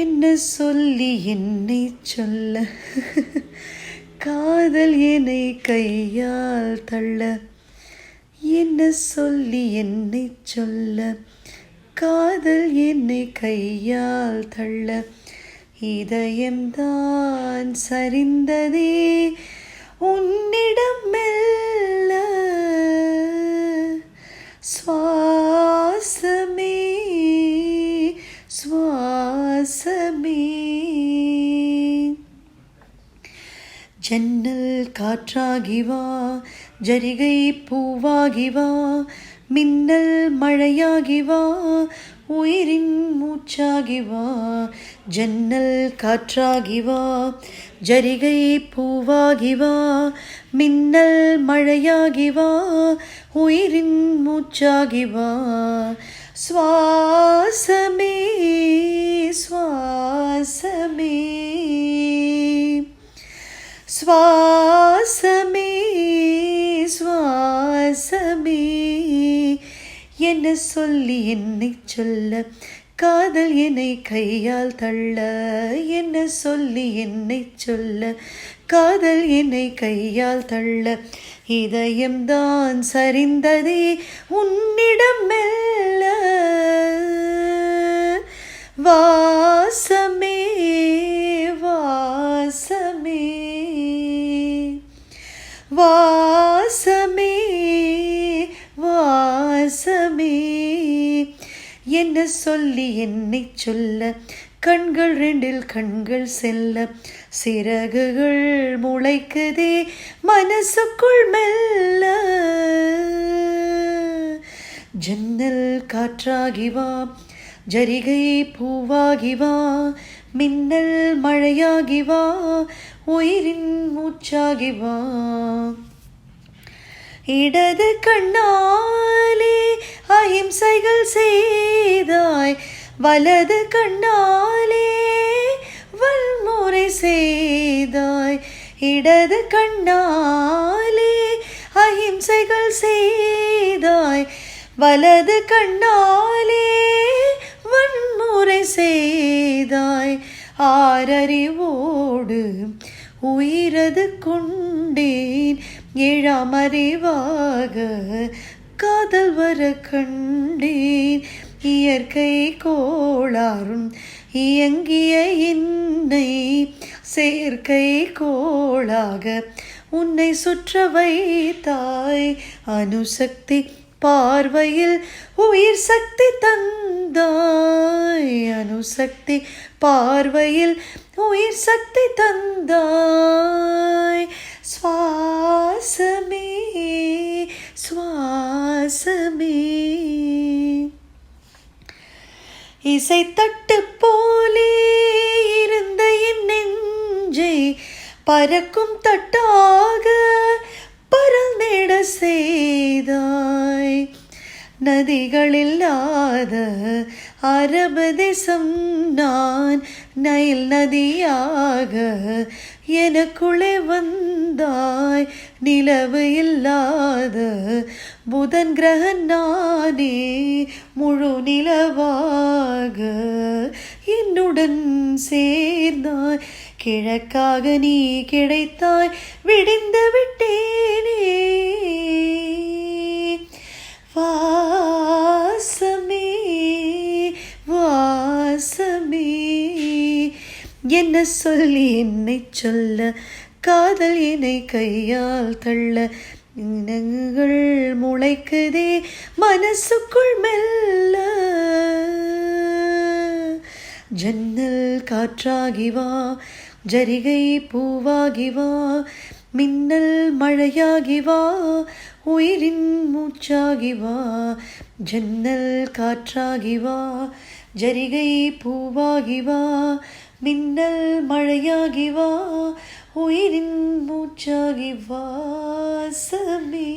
என்ன சொல்லி என்னை சொல்ல காதல் என்னை கையால் தள்ள. என்ன சொல்லி என்னை சொல்ல காதல் என்னை கையால் தள்ள. இதயம்தான் சரிந்ததே உன்னிடம் மெல்ல. சுவாசமே சுவாசமே ஜன்னல் காற்றாகி வா, ஜரிகை பூவாகி வா, மின்னல் மழையாகி வா, உயிரின் மூச்சாகி வா. ஜன்னல் காற்றாகி வா, ஜரிகை பூவாகி வா, மின்னல் மழையாகி வா, உயிரின் மூச்சாகி வா. சுவாசமே சுவாசமே சுவாசமே சுவாசமே. என்ன சொல்லி என்னை சொல்ல காதல் என்னை கையால் தள்ள. என்ன சொல்லி என்னை சொல்ல காதல் என்னை கையால் தள்ள. இதயம்தான் சரிந்ததே உன்னிடம் மெல்ல. வாசமே வாசமே வாசமே வாசமே. என்ன சொல்லி என்னை சொல்ல கண்கள் ரெண்டில் கண்கள் செல்ல. சிறகுகள் முளைக்குதே மனசுக்குள் மெல்ல. ஜன்னல் காற்றாகி வா, ஜரிகை பூவாகி வா, மின்னல் மழையாகி வா, உயிரின் மூச்சாகி வா. இடது கண்ணாலே அஹிம்சைகள் செய்தாய், வலது கண்ணாலே வன்முறை செய்தாய். இடது கண்ணாலே அஹிம்சைகள் செய்தாய், வலது கண்ணாலே வன்முறை செய்தாய். ஆறறிவோடு உயிரது கொண்டேன், ஏழாம் அறிவாக காதல் வர கண்டேன். இயற்கை கோளாறும் இயங்கிய என்னை செயற்கை கோளாக உன்னை சுற்ற வைத்தாய். அணுசக்தி பார்வையில் உயிர் சக்தி தந்தாய். அணுசக்தி பார்வையில் உயிர் சக்தி தந்தாய். சுவாசமே சுவாசமே. இசைத்தட்டு போலே இருந்த என் நெஞ்சை பறக்கும் தட்டாக பறந்திட செய்தாய். நதிகளில்லாத அரபு தேசம் நான், நைல் நதியாக எனக்குள்ளே வந்தாய். நிலவு இல்லாத புதன் கிரகன் நானே, முழு நிலவாக என்னுடன் சேர்ந்தாய். கிழக்காக நீ கிடைத்தாய், விடிந்து விட்டேனே. வாசமே வாசமே. என்ன சொல்லி என்னை சொல்ல காதல் என்னை கையால் தள்ள. இனங்கள் முளைக்குதே மனசுக்குள் மெல்ல. ஜன்னல் காற்றாகி வா, ஜரிகை பூவாகி வா, மின்னல் மழையாகி வா, உயிரின் மூச்சாகி வா. ஜன்னல் காற்றாகி வா, ஜரிகை பூவாகி வா, மின்னல் மழையாகி வா, உயிரின் மூச்சாகி வாசமே.